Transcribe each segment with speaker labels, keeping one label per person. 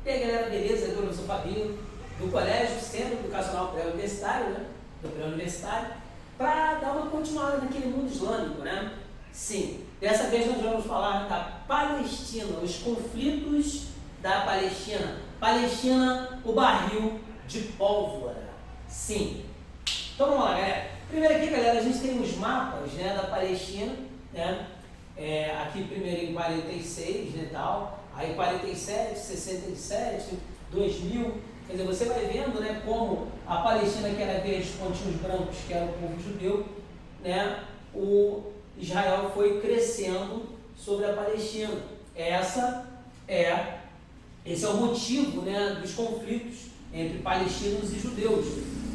Speaker 1: E aí galera, beleza? Eu professor Fabinho, do Colégio Centro Educacional Pré-Universitário, né? Do Pré-Universitário, para dar uma continuada naquele mundo islâmico, né? Sim, dessa vez nós vamos falar da Palestina, os conflitos da Palestina. Palestina, o barril de pólvora. Sim. Então vamos lá, galera. Primeiro aqui, galera, a gente tem os mapas, né, da Palestina, né? Aqui primeiro em 46, né, tal, aí 47, 67, 2000, quer dizer, você vai vendo, né, como a Palestina, que era verde, pontinhos brancos, que era o povo judeu, né, o Israel foi crescendo sobre a Palestina. Esse é o motivo, né, dos conflitos entre palestinos e judeus,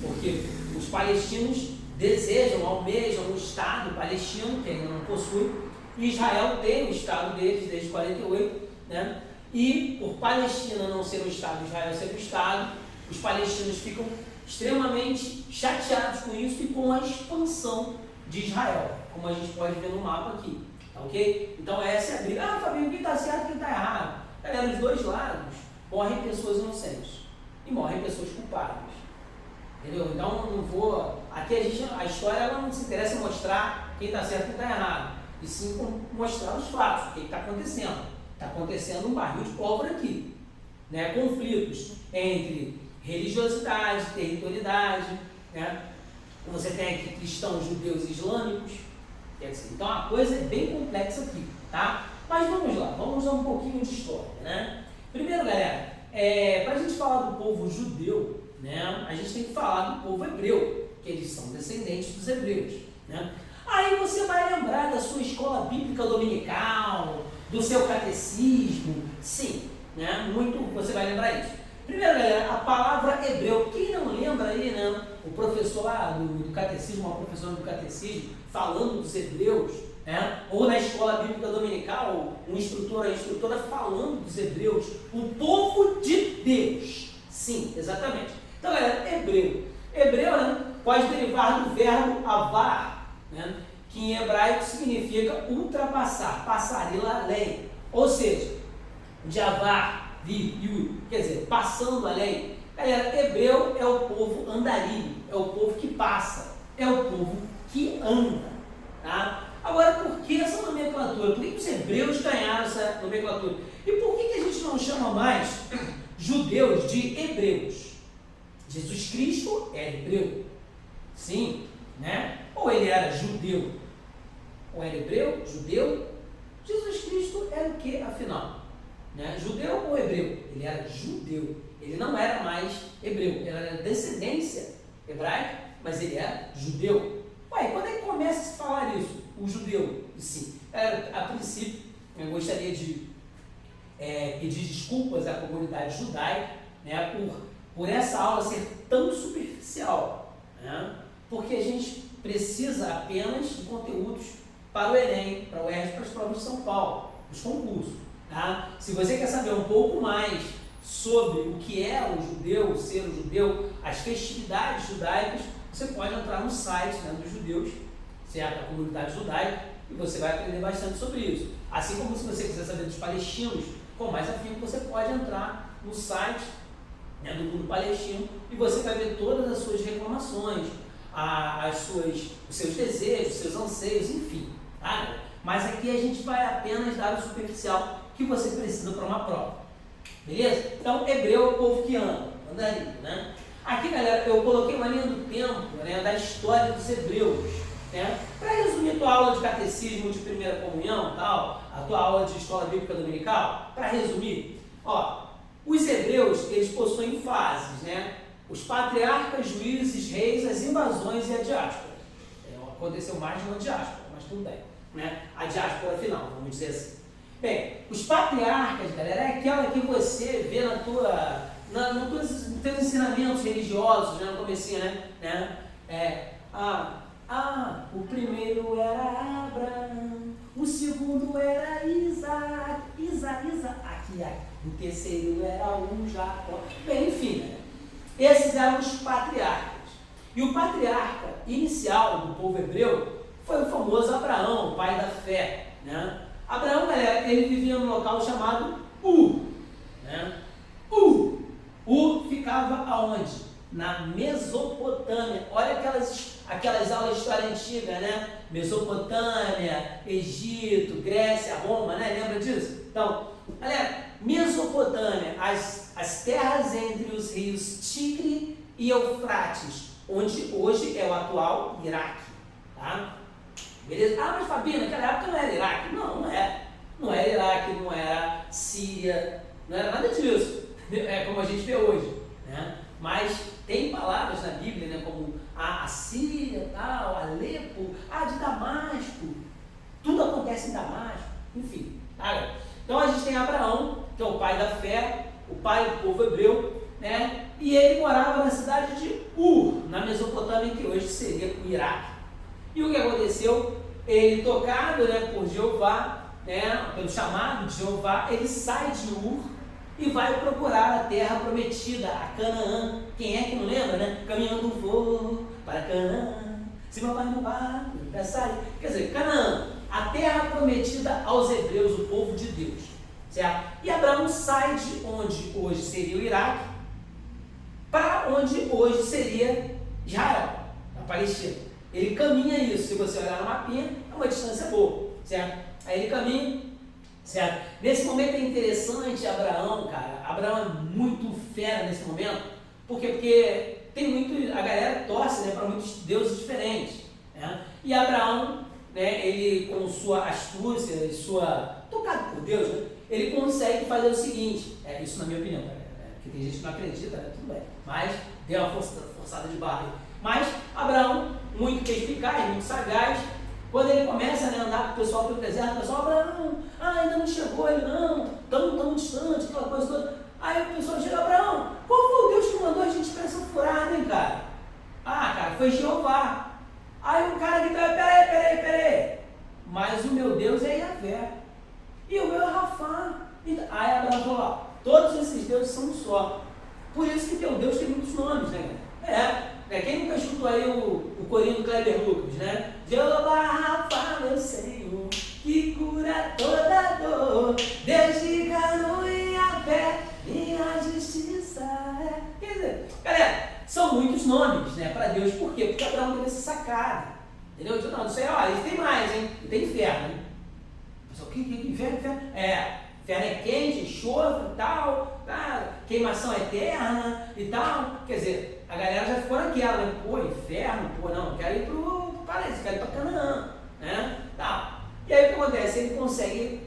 Speaker 1: porque os palestinos desejam, almejam um Estado palestino, que ainda não possui, e Israel tem o Estado deles desde 48, né? E por Palestina não ser um Estado, Israel ser um Estado, os palestinos ficam extremamente chateados com isso e com a expansão de Israel, como a gente pode ver no mapa aqui, tá ok? Então essa é a briga. Ah, Fabinho, quem está certo e quem está errado? Galera, os dois lados morrem pessoas inocentes e morrem pessoas culpadas. Entendeu? Então não vou. Aqui a história ela não se interessa em mostrar quem está certo e quem está errado, e sim mostrar os fatos, o que está acontecendo. Está acontecendo um barril de pólvora aqui, né? Conflitos entre religiosidade, territorialidade, né? Você tem aqui cristãos, judeus e islâmicos, quer dizer, então a coisa é bem complexa aqui, tá? Mas vamos lá, vamos usar um pouquinho de história, né? Primeiro, galera, para a gente falar do povo judeu, né, a gente tem que falar do povo hebreu, que eles são descendentes dos hebreus, né? Aí você vai lembrar da sua escola bíblica dominical, do seu catecismo, sim, né? Muito você vai lembrar isso. Primeiro, galera, a palavra hebreu, quem não lembra aí, né? O professor lá do catecismo, uma professora do catecismo, falando dos hebreus, né? Ou na escola bíblica dominical, um instrutor, a instrutora falando dos hebreus, o povo de Deus. Sim, exatamente. Então, galera, hebreu. Hebreu, né, pode derivar do verbo avar, né, que em hebraico significa ultrapassar, passar, ir além. Ou seja, de avar, vir, yud, quer dizer, passando além. Galera, hebreu é o povo andarilho, é o povo que passa, é o povo que anda. Tá? Agora, por que essa nomenclatura? Por que os hebreus ganharam essa nomenclatura? E por que a gente não chama mais judeus de hebreus? Jesus Cristo era hebreu, sim, né? Ou ele era judeu? Ou era hebreu, judeu? Jesus Cristo era o que, afinal? Né? Judeu ou hebreu? Ele era judeu, ele não era mais hebreu, ele era descendência hebraica, mas ele era judeu. Ué, quando é que começa a se falar isso? O judeu, sim. A princípio, eu gostaria de pedir desculpas à comunidade judaica, né, por essa aula ser tão superficial, né, porque a gente precisa apenas de conteúdos para o Enem, para o ERJ, para as provas de São Paulo, os concursos. Tá? Se você quer saber um pouco mais sobre o que é o judeu, ser o judeu, as festividades judaicas, você pode entrar no site, né, dos judeus, certo? A comunidade judaica, e você vai aprender bastante sobre isso. Assim como se você quiser saber dos palestinos, com mais afinco, você pode entrar no site, né, do mundo palestino, e você vai ver todas as suas reclamações, os seus desejos, os seus anseios, enfim. Tá? Mas aqui a gente vai apenas dar o superficial que você precisa para uma prova. Beleza? Então, hebreu é o povo que anda ali, né? Aqui, galera, eu coloquei uma linha do tempo, né, da história dos hebreus, né? Para resumir a tua aula de catecismo de primeira comunhão, tal, a tua aula de escola bíblica dominical, para resumir, ó, os hebreus, eles possuem fases, né? Os patriarcas, juízes, reis, as invasões e a diáspora. Aconteceu mais de uma diáspora, mas tudo bem, né? A diáspora final, vamos dizer assim. Bem, os patriarcas, galera, é aquela que você vê nos teus ensinamentos religiosos, né, no comecinho, né? O primeiro era Abraão, o segundo era Isaac, o terceiro era o Jacó. Bem, enfim, né? Esses eram os patriarcas. E o patriarca inicial do povo hebreu foi o famoso Abraão, o pai da fé, né? Abraão, galera, ele vivia num local chamado né? na Mesopotâmia. Olha aquelas aulas de história antiga, né? Mesopotâmia, Egito, Grécia, Roma, né? Lembra disso? Então, galera, Mesopotâmia, as terras entre os rios Tigre e Eufrates, onde hoje é o atual Iraque, tá? Beleza? Ah, mas Fabinho, naquela época não era Iraque. Não era. Não era Iraque, não era Síria, não era nada disso. É como a gente vê hoje, né? Mas tem palavras na Bíblia, né, como a Síria, tal, Alepo, de Damasco. Tudo acontece em Damasco, enfim. Tá? Então a gente tem Abraão, que é o pai da fé, o pai do povo hebreu, né? E ele morava na cidade de Ur, na Mesopotâmia, que hoje seria o Iraque. E o que aconteceu? Ele, tocado, né, por Jeová, né, pelo chamado de Jeová, ele sai de Ur e vai procurar a terra prometida, a Canaã. Quem é que não lembra, né? Caminhando vou para Canaã, se meu pai não vai, vai sair. Quer dizer, Canaã, a terra prometida aos hebreus, o povo de Deus, certo? E Abraão sai de onde hoje seria o Iraque para onde hoje seria Israel, a Palestina. Ele caminha isso, se você olhar no mapinha, é uma distância boa, certo? Aí ele caminha, certo? Nesse momento é interessante Abraão, cara. Abraão é muito fera nesse momento. Por quê? Porque tem muito, a galera torce, né, para muitos deuses diferentes, né? E Abraão, né, ele com sua astúcia e sua, tocado por Deus, né, ele consegue fazer o seguinte, isso na minha opinião, né, porque tem gente que não acredita, né, tudo bem, mas deu uma forçada de barra aí. Mas Abraão, muito perspicaz, muito sagaz, quando ele começa, né, a andar com o pessoal pelo deserto, o pessoal, Abraão, ainda não chegou, ele não, tão distante, aquela coisa toda. Aí o pessoal chega, Abraão, qual foi o Deus que mandou a gente para essa furada, hein, cara? Cara, foi Jeová. Aí o cara grita, peraí, mas o meu Deus é Yahvé, e o meu é Rafá. Aí Abraão falou, ó, todos esses deuses são um só. Por isso que teu Deus tem muitos nomes, né? Quem nunca escutou aí o corinho do Kleber Lucas, né? Jeová Rafa, meu Senhor, que cura toda dor, Deus de Canu e a fé, minha justiça é. Quer dizer, galera, são muitos nomes, né, para Deus. Por quê? Porque Abraão teve essa sacada, entendeu? Não, não sei, eles tem mais, hein? E tem inferno, hein? Pessoal, que inferno? Inferno é quente, enxofre e tal, tá? Queimação eterna e tal. Quer dizer, a galera já ficou naquela, né? Pô, inferno, não, quero ir pro paraíso, quero ir pra Canaã, né? Tá. E aí o que acontece? Ele consegue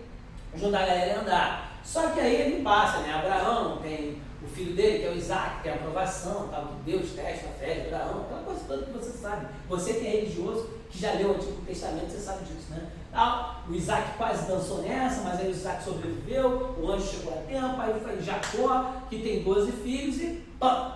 Speaker 1: ajudar a galera a andar. Só que aí ele passa, né? Abraão tem o filho dele, que é o Isaac, tem a aprovação, tal, que Deus testa a fé de Abraão, aquela coisa toda que você sabe. Você que é religioso, que já leu o Antigo Testamento, você sabe disso, né? O Isaac quase dançou nessa, mas aí o Isaac sobreviveu, o anjo chegou a tempo, aí foi Jacó, que tem 12 filhos e pam!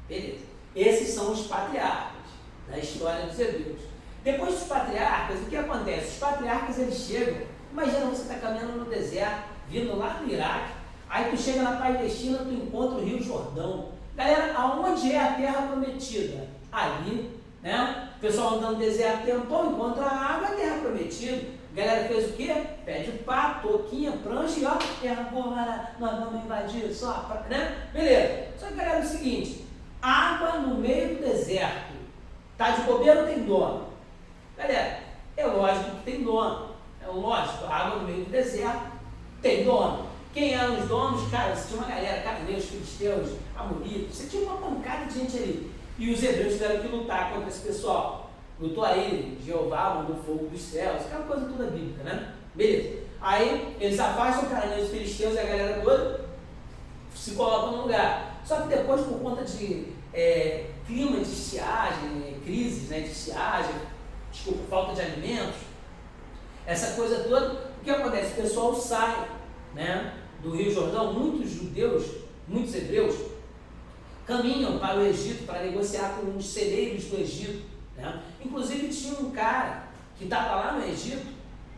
Speaker 1: Beleza. Esses são os patriarcas da história dos hebreus. Depois dos patriarcas, o que acontece? Os patriarcas, eles chegam, imagina você está caminhando no deserto, vindo lá do Iraque, aí tu chega na Palestina, tu encontra o Rio Jordão. Galera, aonde é a terra prometida? Ali, né? O pessoal andando no deserto, tempão, encontra a água, a terra prometida. A galera fez o quê? Pede o pato, toquinha, prancha e ó, terra boa, nós vamos invadir, só, né? Beleza. Só que, galera, é o seguinte, água no meio do deserto, tá de bobeira ou tem dono? Galera, é lógico que tem dono, é lógico, a água no meio do deserto tem dono. Quem eram os donos? Cara, você tinha uma galera, cananeus, filisteus, amonitas, você tinha uma pancada de gente ali. E os hebreus tiveram que lutar contra esse pessoal. Lutou aí, Jeová mandou fogo dos céus, aquela coisa toda bíblica, né? Beleza. Aí eles afastam os cananeus, os filisteus e a galera toda se colocam no lugar. Só que depois, por conta de clima de estiagem, crises, né, de estiagem, falta de alimentos, essa coisa toda, o que acontece? O pessoal sai, né, do Rio Jordão, muitos judeus, muitos hebreus, caminham para o Egito para negociar com os celeiros do Egito, né? Inclusive tinha um cara que estava lá no Egito,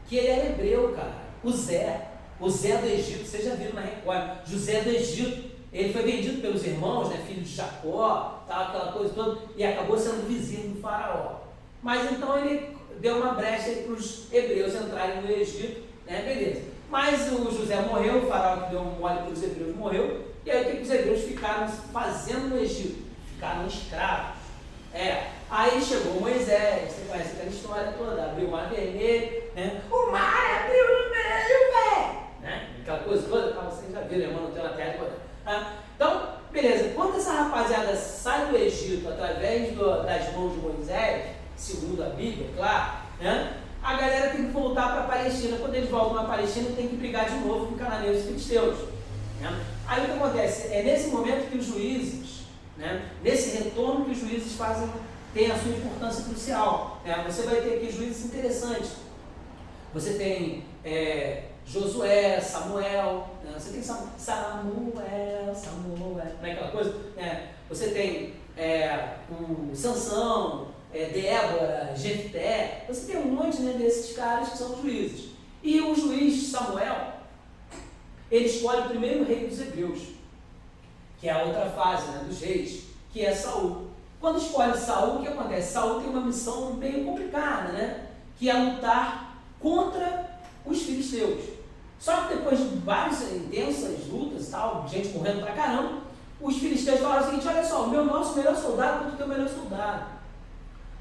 Speaker 1: que ele era hebreu, cara, o Zé do Egito, vocês já viram na Record, José do Egito. Ele foi vendido pelos irmãos, né, filho de Jacó, tal, aquela coisa toda, e acabou sendo vizinho do faraó. Mas então ele deu uma brecha para os hebreus entrarem no Egito, né, beleza. Mas o José morreu, o faraó que deu um mole para os hebreus morreu, e aí o que os hebreus ficaram fazendo no Egito? ficaram escravos. Aí chegou Moisés, você conhece aquela história toda, abriu o mar vermelho, né? O mar abriu no meio, velho! Né? Aquela coisa toda, vocês já viram, irmão, não tem uma terra toda. Então, beleza, quando essa rapaziada sai do Egito através das mãos de Moisés, segundo a Bíblia, claro, né? A galera tem que voltar para a Palestina. Quando eles voltam para a Palestina, tem que brigar de novo com cananeus e filisteus. Né? Aí o que acontece? É nesse momento que os juízes, né? Nesse retorno que os juízes fazem, tem a sua importância crucial. Né? Você vai ter aqui juízes interessantes. Você tem Josué, Samuel, né? Você tem Samuel, não é aquela coisa? Você tem o Sansão, Débora, Jefté, você tem um monte, né, desses caras que são juízes. E o juiz Samuel, ele escolhe o primeiro rei dos hebreus, que é a outra fase, né, dos reis, que é Saul. Quando escolhe Saul, o que acontece? Saul tem uma missão meio complicada, né, que é lutar contra os filisteus. Só que depois de várias intensas lutas e tal, gente morrendo pra caramba, os filisteus falaram o seguinte: olha só, o nosso melhor soldado contra o teu melhor soldado.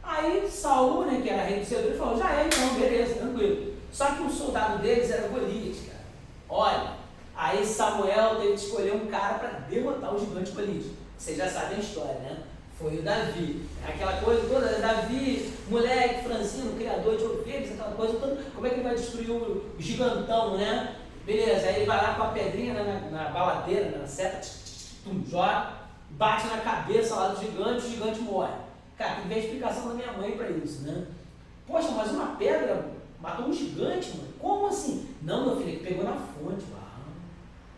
Speaker 1: Aí Saul, né, que era rei dos hebreus, falou: já é, então, beleza, tranquilo. Só que o soldado deles era Golias, cara. Olha, aí Samuel teve que escolher um cara para derrotar o gigante Golias. Vocês já sabem a história, né? Foi o Davi. Aquela coisa toda, Davi, moleque, franzino, criador de ovelhas, aquela coisa toda. Como é que ele vai destruir o gigantão, né? Beleza, aí ele vai lá com a pedrinha na baladeira, na seta, joga, bate na cabeça lá do gigante, o gigante morre. Cara, tem que ver a explicação da minha mãe para isso, né? Poxa, mas uma pedra matou um gigante, mano? Como assim? Não, meu filho, ele pegou na fonte.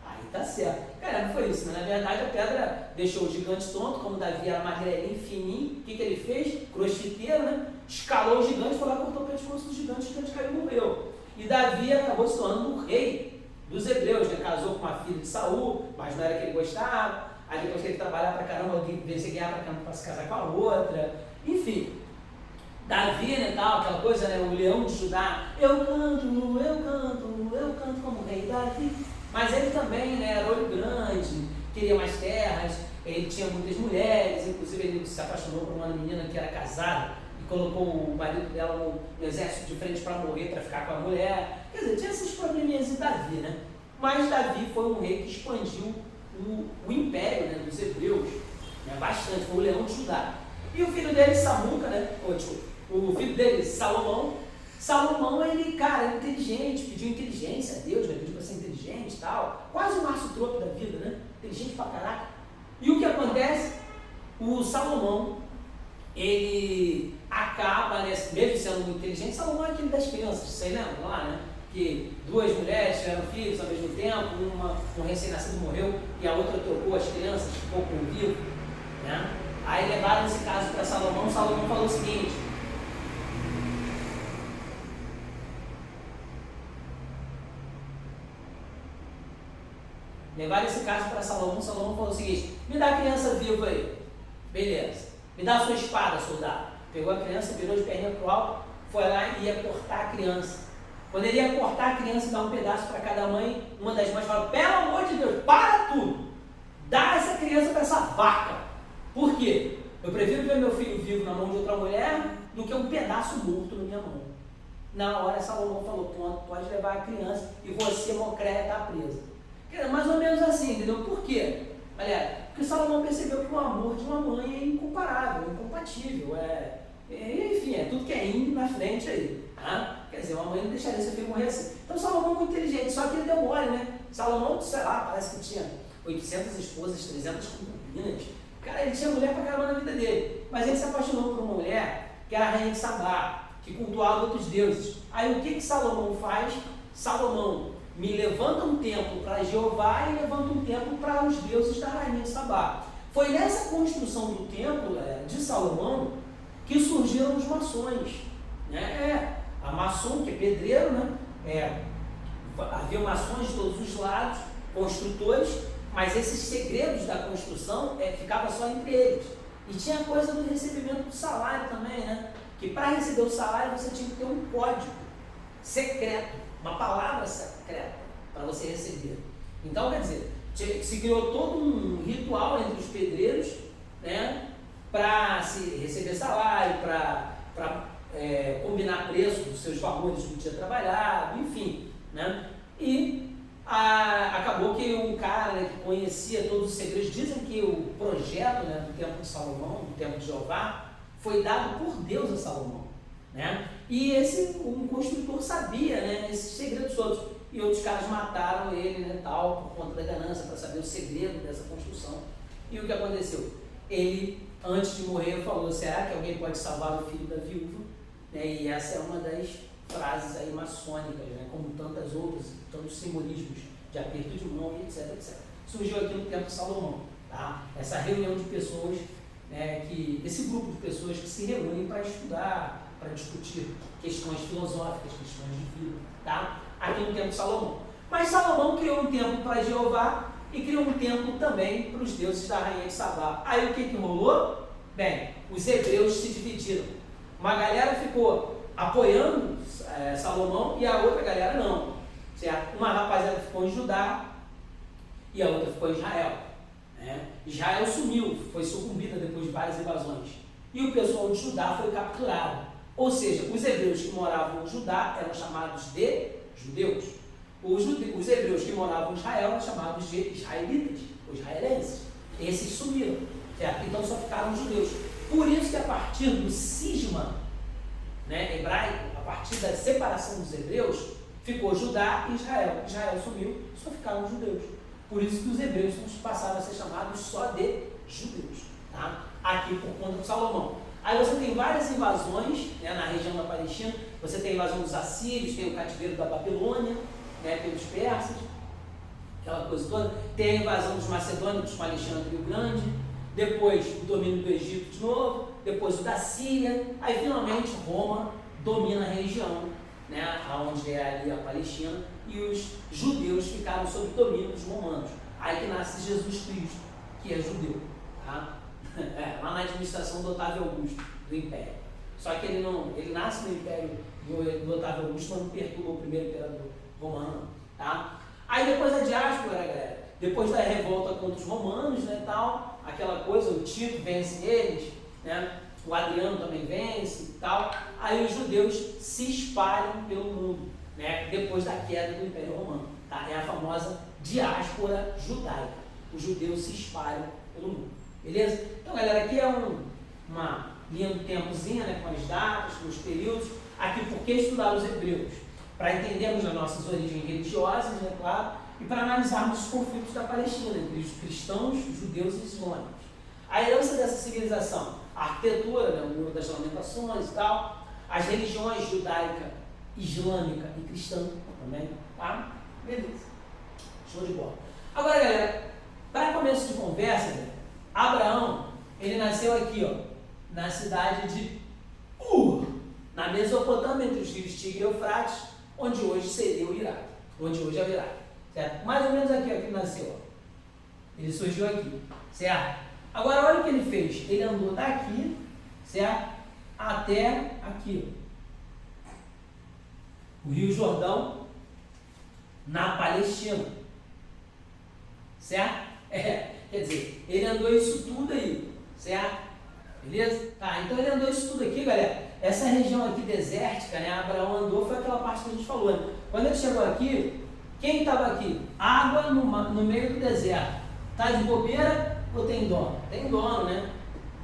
Speaker 1: Aí tá certo. Cara, não foi isso, né? Na verdade, a pedra deixou o gigante tonto, como Davi era magrelinho, fininho. O que ele fez? Crossfiteiro, né? Escalou o gigante, foi lá, cortou o pescoço do gigante, o gigante caiu e morreu. E Davi acabou se tornando o rei dos hebreus, né? Casou com uma filha de Saul, mas não era que ele gostava. Aí depois que ele trabalhar pra caramba, vencer ganhar pra caramba pra se casar com a outra. Enfim, Davi, né, tal, aquela coisa, né, o leão de Judá. Eu canto como rei Davi. Mas ele também, né, era olho grande, queria mais terras, ele tinha muitas mulheres, inclusive ele se apaixonou por uma menina que era casada e colocou o marido dela no exército de frente para morrer, para ficar com a mulher. Quer dizer, tinha esses probleminhas de Davi, né? Mas Davi foi um rei que expandiu o império, né, dos hebreus, né, bastante, foi o leão de Judá. E o filho dele, Samuca, né, o filho dele, Salomão, ele, cara, era inteligente, pediu inteligência a Deus, né, pediu para ser inteligente e tal, quase o Márcio Tropo da vida, né, inteligente pra caraca. E o que acontece? O Salomão, ele acaba, né, mesmo sendo muito inteligente, Salomão é aquele das crianças, vocês lembram lá, né? Que duas mulheres tiveram filhos ao mesmo tempo, um recém-nascido morreu e a outra trocou as crianças, ficou com o vivo, né? Aí levaram esse caso para Salomão. Salomão falou o seguinte: Salomão falou o seguinte: me dá a criança viva aí, beleza, me dá a sua espada, soldado. Pegou a criança, virou de perninha pro alto, foi lá e ia cortar a criança. Quando ele ia cortar a criança e dar um pedaço para cada mãe, uma das mães falou: pelo amor de Deus, para tudo! Dá essa criança para essa vaca! Por quê? Eu prefiro ver meu filho vivo na mão de outra mulher do que um pedaço morto na minha mão. Na hora, Salomão falou: pronto, pode levar a criança e você, mocréia, está presa. Mais ou menos assim, entendeu? Por quê? Olha, porque Salomão percebeu que o amor de uma mãe é incomparável, incompatível. Enfim, é tudo que é indo na frente aí. Tá? Quer dizer, uma mãe não deixaria seu filho morrer assim. Então Salomão é muito inteligente, só que ele deu mole, né? Salomão, sei lá, parece que tinha 800 esposas, 300 concubinas. Cara, ele tinha mulher pra caramba na vida dele. Mas ele se apaixonou por uma mulher que era a rainha de Sabá, que cultuava outros deuses. Aí o que Salomão faz? Salomão me levanta um templo para Jeová e levanta um templo para os deuses da rainha de Sabá. Foi nessa construção do templo de Salomão que surgiram os maçons. Né? A maçom, que é pedreiro, né? Havia maçons de todos os lados, construtores, mas esses segredos da construção ficava só entre eles. E tinha a coisa do recebimento do salário também, né? Que para receber o salário você tinha que ter um código secreto, uma palavra secreta para você receber. Então, quer dizer, se criou todo um ritual entre os pedreiros, né? para se receber salário, para combinar preço dos seus valores do dia trabalhado, enfim, né? E acabou que um cara, né, que conhecia todos os segredos, dizem que o projeto, né, do Templo de Salomão, do Templo de Jeová, foi dado por Deus a Salomão, né? E um construtor sabia, né, esses segredos todos, e outros caras mataram ele, né, tal, por conta da ganância, para saber o segredo dessa construção. E o que aconteceu? Ele, antes de morrer, falou: será que alguém pode salvar o filho da viúva? Né? E essa é uma das frases aí maçônicas, né? Como tantas outras, tantos simbolismos de aperto de mão e etc, etc. Surgiu aqui no Templo de Salomão, tá? Essa reunião de pessoas, né, esse grupo de pessoas que se reúnem para estudar, para discutir questões filosóficas, questões de vida, tá? Aqui no Templo de Salomão. Mas Salomão criou um templo para Jeová e criou um templo também para os deuses da rainha de Sabá. Aí o que rolou? Bem, os hebreus se dividiram. Uma galera ficou apoiando Salomão e a outra galera não. Certo? Uma rapaziada ficou em Judá e a outra ficou em Israel. Né? Israel sumiu, foi sucumbida depois de várias invasões. E o pessoal de Judá foi capturado. Ou seja, os hebreus que moravam em Judá eram chamados de judeus. Os hebreus que moravam em Israel eram chamados de israelitas, ou israelenses. Esses sumiram. Certo? Então só ficaram os judeus. Por isso que a partir do cisma, né, hebraico, a partir da separação dos hebreus, ficou Judá e Israel. Israel sumiu, só ficaram os judeus. Por isso que os hebreus passaram a ser chamados só de judeus. Tá? Aqui por conta de Salomão. Aí você tem várias invasões, né, na região da Palestina. Você tem a invasão dos assírios, tem o cativeiro da Babilônia, né, pelos persas, aquela coisa toda. Tem a invasão dos macedônicos com Alexandre o Grande. Depois o domínio do Egito de novo, depois o da Síria, aí finalmente Roma domina a região, né, onde é ali a Palestina, e os judeus ficaram sob o domínio dos romanos. Aí que nasce Jesus Cristo, que é judeu, tá? Lá na administração do Otávio Augusto, do Império. Só que ele nasce no Império do Otávio Augusto, mas não perturbou o primeiro imperador romano, tá? Aí depois da diáspora, galera, depois da revolta contra os romanos, né, tal, aquela coisa, o Tito vence eles, né, o Adriano também vence e tal, aí os judeus se espalham pelo mundo, né, depois da queda do Império Romano, tá? É a famosa diáspora judaica, os judeus se espalham pelo mundo, beleza? Então, galera, aqui é uma linha do tempozinha, né, com as datas, com os períodos. Aqui, por que estudar os hebreus? Para entendermos as nossas origens religiosas, né, claro, e para analisarmos os conflitos da Palestina entre os cristãos, os judeus e os islâmicos. A herança dessa civilização, a arquitetura, né, o Muro das Lamentações e tal, as religiões judaica, islâmica e cristã também, tá? Beleza. Show de bola. Agora, galera, para começo de conversa, galera, Abraão, ele nasceu aqui, ó, na cidade de Ur, na Mesopotâmia, entre os rios Tigre e Eufrates, onde hoje seria o Iraque, onde hoje é o Iraque, certo? Mais ou menos aqui, ó, que ele nasceu, ó. Ele surgiu aqui, certo? Agora, olha o que ele fez. Ele andou daqui, certo? Até aqui, ó. O Rio Jordão, na Palestina, certo? Quer dizer, ele andou isso tudo aí, certo? Beleza? Tá, então ele andou isso tudo aqui, galera. Essa região aqui desértica, né? Abraão andou, foi aquela parte que a gente falou, né? Quando ele chegou aqui, quem estava aqui? Água no meio do deserto. Tá de bobeira ou tem dono? Tem dono, né?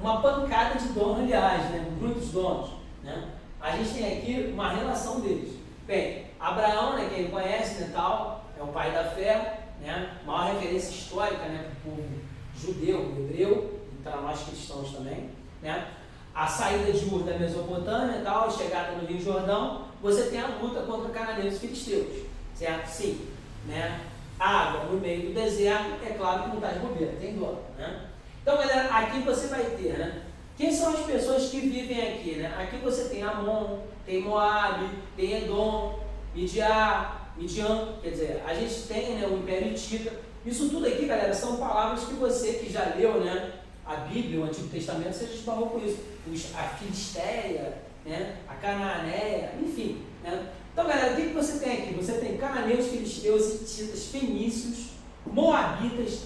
Speaker 1: Uma pancada de dono, aliás, né? Muitos donos, né? A gente tem aqui uma relação deles. Bem, Abraão, né? Quem conhece, né? Tal, é o pai da fé, né? Maior referência histórica, né? Para o povo judeu, hebreu, e para nós cristãos também, né? A saída de Ur da Mesopotâmia, tal, a chegada no Rio Jordão, você tem a luta contra cananeus e filisteus, certo? Sim, né? Água no meio do deserto, é claro que não está de bobeira, tem dó, né? Então, galera, aqui você vai ter, né? Quem são as pessoas que vivem aqui, né? Aqui você tem Amon, tem Moabe, tem Edom, Midian, quer dizer, a gente tem, né, o Império Hitita. Isso tudo aqui, galera, são palavras que você que já leu, né, a Bíblia, o Antigo Testamento, você já esbarrou com isso. A Filisteia, né, a Cananéia, enfim, né? Então, galera, o que você tem aqui? Você tem cananeus, filisteus, hititas, fenícios, moabitas,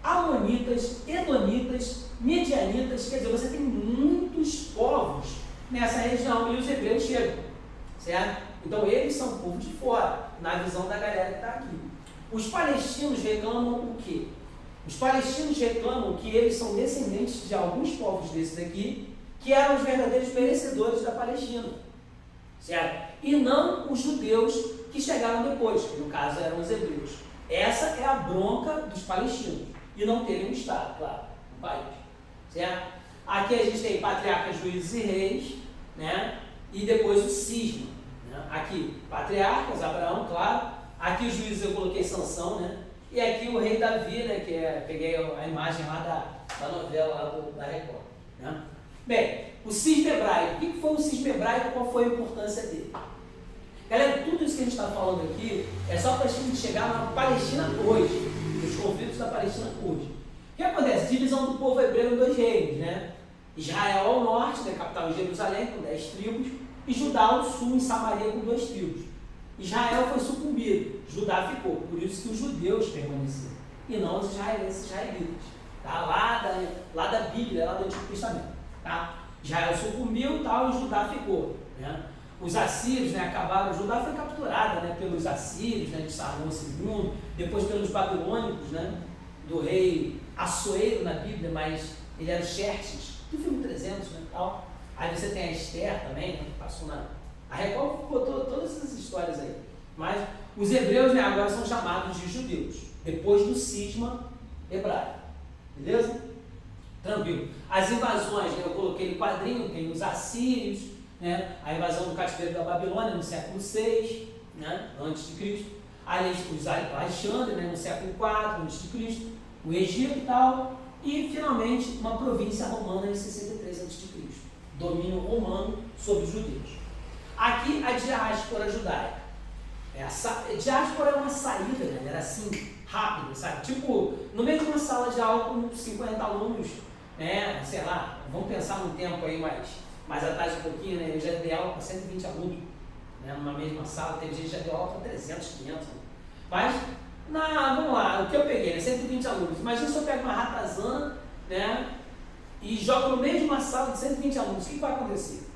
Speaker 1: amonitas, edonitas, medianitas, quer dizer, você tem muitos povos nessa região e os hebreus chegam, certo? Então eles são povo de fora, na visão da galera que está aqui. Os palestinos reclamam o quê? Os palestinos reclamam que eles são descendentes de alguns povos desses aqui, que eram os verdadeiros merecedores da Palestina, certo? E não os judeus que chegaram depois, que no caso eram os hebreus. Essa é a bronca dos palestinos, e não terem um Estado, claro, um país, certo? Aqui a gente tem patriarcas, juízes e reis, né? E depois o cisma, né? Aqui, patriarcas, Abraão, claro. Aqui os juízes eu coloquei Sansão, né? E aqui o rei Davi, né? Que é, peguei a imagem lá da novela lá da Record, né? Bem, o cisma hebraico. O que foi o cisma hebraico? Qual foi a importância dele? Galera, tudo isso que a gente está falando aqui é só para a gente chegar na Palestina hoje, nos conflitos da Palestina hoje. O que acontece? Divisão do povo hebreu em 2 reinos, né? Israel ao norte, né, capital em Jerusalém, com 10 tribos, e Judá ao sul, em Samaria, com 2 tribos. Israel foi sucumbido, Judá ficou, por isso que os judeus permaneceram, e não os israelitas, tá? Lá da Bíblia, lá do Antigo Testamento, tá? Israel sucumbiu, tal, e Judá ficou, né? Os assírios, né, acabaram, Judá foi capturada, né, pelos assírios, né, de Sargão II, depois pelos babilônicos, né, do rei Assuero na Bíblia, mas ele era Xerxes, do filme 300, né, tal. Aí você tem a Esther também, né, que passou a Record botou todas essas histórias aí. Mas os hebreus, né, agora são chamados de judeus, depois do cisma hebraico, beleza? Tranquilo. As invasões, né, eu coloquei no quadrinho, tem os assírios, né, a invasão do cativeiro da Babilônia no século VI, né, antes de Cristo. Aí os Alexandre, né, no século IV antes de Cristo, o Egito e tal, e finalmente uma província romana em 63 a.C., domínio romano sobre os judeus. Aqui a diáspora judaica. A diáspora é uma saída, né? Era assim, rápida, sabe? Tipo, no meio de uma sala de aula com 50 alunos, né? Sei lá, vamos pensar num tempo aí mais atrás um pouquinho, né? Eu já dei aula para 120 alunos, né? Numa mesma sala, teve gente que já deu aula para 300, 500. Mas, vamos lá, o que eu peguei, né? 120 alunos. Imagina se eu pego uma ratazana, né? E jogo no meio de uma sala de 120 alunos. O que vai acontecer?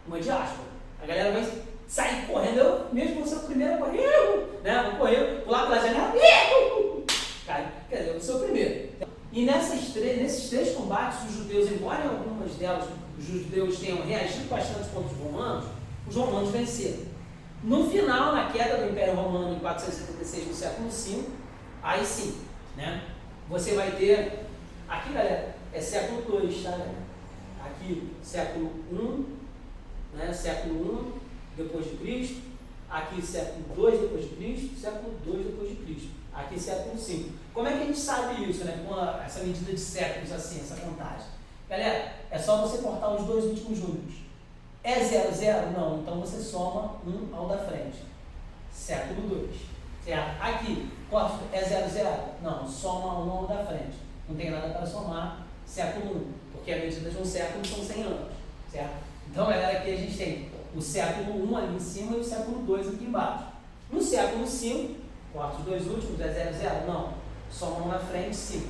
Speaker 1: Uma diáspora. A galera vai sair correndo, eu mesmo vou ser o primeiro a correr, né? Vou correr, pular pela janela, cai. Quer dizer, eu vou ser o primeiro. E nesses 3 combates, os judeus, embora em algumas delas os judeus tenham reagido bastante contra os romanos venceram. No final, na queda do Império Romano em 476 no século V, aí sim, né? Você vai ter, aqui galera, é século II, tá galera? Aqui, século I, né? Século I depois de Cristo, aqui século II depois de Cristo, século II depois de Cristo, aqui século V. Como é que a gente sabe isso, né? Com essa medida de séculos assim, essa contagem? Galera, é só você cortar os 2 últimos números. É 00? Não, então você soma 1 ao da frente. Século II. Certo? Aqui, corta, é 00? Não, soma 1 ao da frente. Não tem nada para somar século I, porque a medida de um século são 100 anos. Certo? Então, galera, aqui a gente tem o século I ali em cima e o século II aqui embaixo. No século V, corta os 2 últimos, é 00? Não, soma 1 na frente, 5.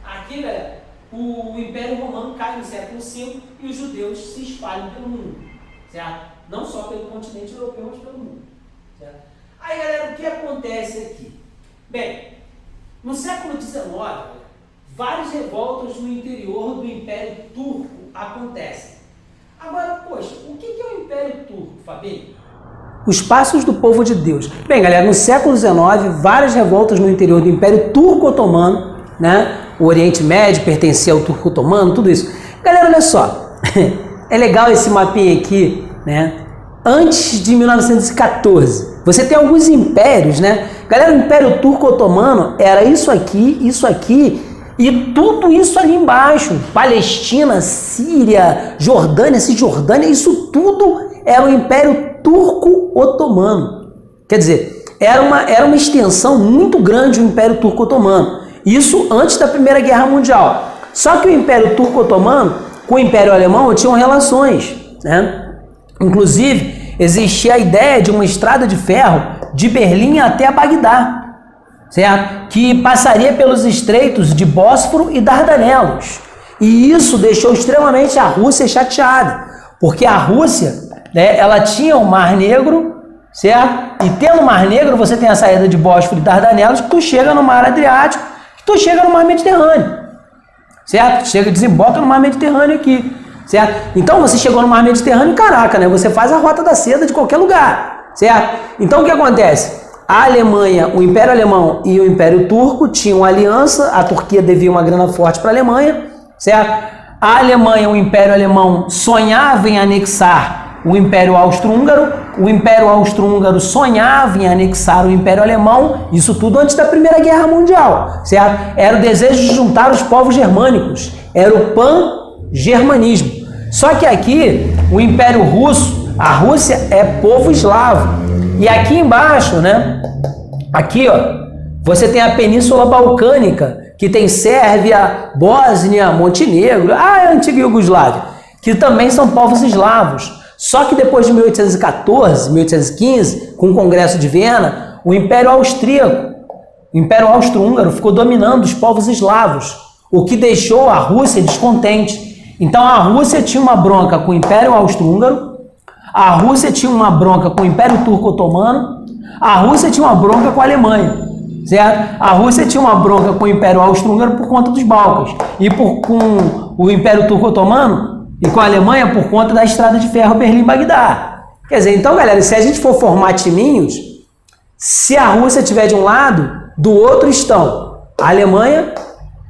Speaker 1: Aqui, galera, o Império Romano cai no século V e os judeus se espalham pelo mundo, certo? Não só pelo continente europeu, mas pelo mundo, certo? Aí, galera, o que acontece aqui? Bem, no século XIX, várias revoltas no interior do Império Turco acontecem. Agora, poxa, o que é o Império Turco, Fabinho? Os passos do povo de Deus. Bem, galera, no século XIX, várias revoltas no interior do Império Turco Otomano, né? O Oriente Médio pertencia ao Turco Otomano, tudo isso. Galera, olha só, é legal esse mapinha aqui, né? Antes de 1914, você tem alguns impérios, né? Galera, o Império Turco Otomano era isso aqui e tudo isso ali embaixo. Palestina, Síria, Jordânia, Cisjordânia, isso tudo era o Império Turco Otomano. Quer dizer, era uma extensão muito grande do Império Turco Otomano. Isso antes da Primeira Guerra Mundial. Só que o Império Turco Otomano com o Império Alemão tinham relações, né? Inclusive, existia a ideia de uma estrada de ferro de Berlim até Bagdá,
Speaker 2: certo? Que passaria pelos estreitos de Bósforo e Dardanelos. E isso deixou extremamente a Rússia chateada, porque a Rússia, né, ela tinha o Mar Negro, certo? E tendo o Mar Negro, você tem a saída de Bósforo e Dardanelos, que tu chega no Mar Adriático, que tu chega no Mar Mediterrâneo, certo? Chega, desemboca no Mar Mediterrâneo aqui, certo? Então você chegou no Mar Mediterrâneo, caraca, né? Você faz a Rota da Seda de qualquer lugar, certo? Então o que acontece? A Alemanha, o Império Alemão e o Império Turco tinham uma aliança, a Turquia devia uma grana forte para a Alemanha, certo? A Alemanha, o Império Alemão, sonhava em anexar o Império Austro-Húngaro, o Império Austro-Húngaro sonhava em anexar o Império Alemão, isso tudo antes da Primeira Guerra Mundial, certo? Era o desejo de juntar os povos germânicos, era o pan-germanismo. Só que aqui, o Império Russo, a Rússia é povo eslavo. E aqui embaixo, né? Aqui, ó, você tem a Península Balcânica, que tem Sérvia, Bósnia, Montenegro, a antiga Iugoslávia, que também são povos eslavos. Só que depois de 1814, 1815, com o Congresso de Viena, o Império Austríaco, o Império Austro-Húngaro ficou dominando os povos eslavos, o que deixou a Rússia descontente. Então a Rússia tinha uma bronca com o Império Austro-Húngaro, a Rússia tinha uma bronca com o Império Turco-Otomano, a Rússia tinha uma bronca com a Alemanha, certo? A Rússia tinha uma bronca com o Império Austro-Húngaro por conta dos Balcãs e com o Império Turco-Otomano e com a Alemanha por conta da estrada de ferro Berlim-Bagdá. Quer dizer, então, galera, se a gente for formar timinhos, se a Rússia estiver de um lado, do outro estão a Alemanha,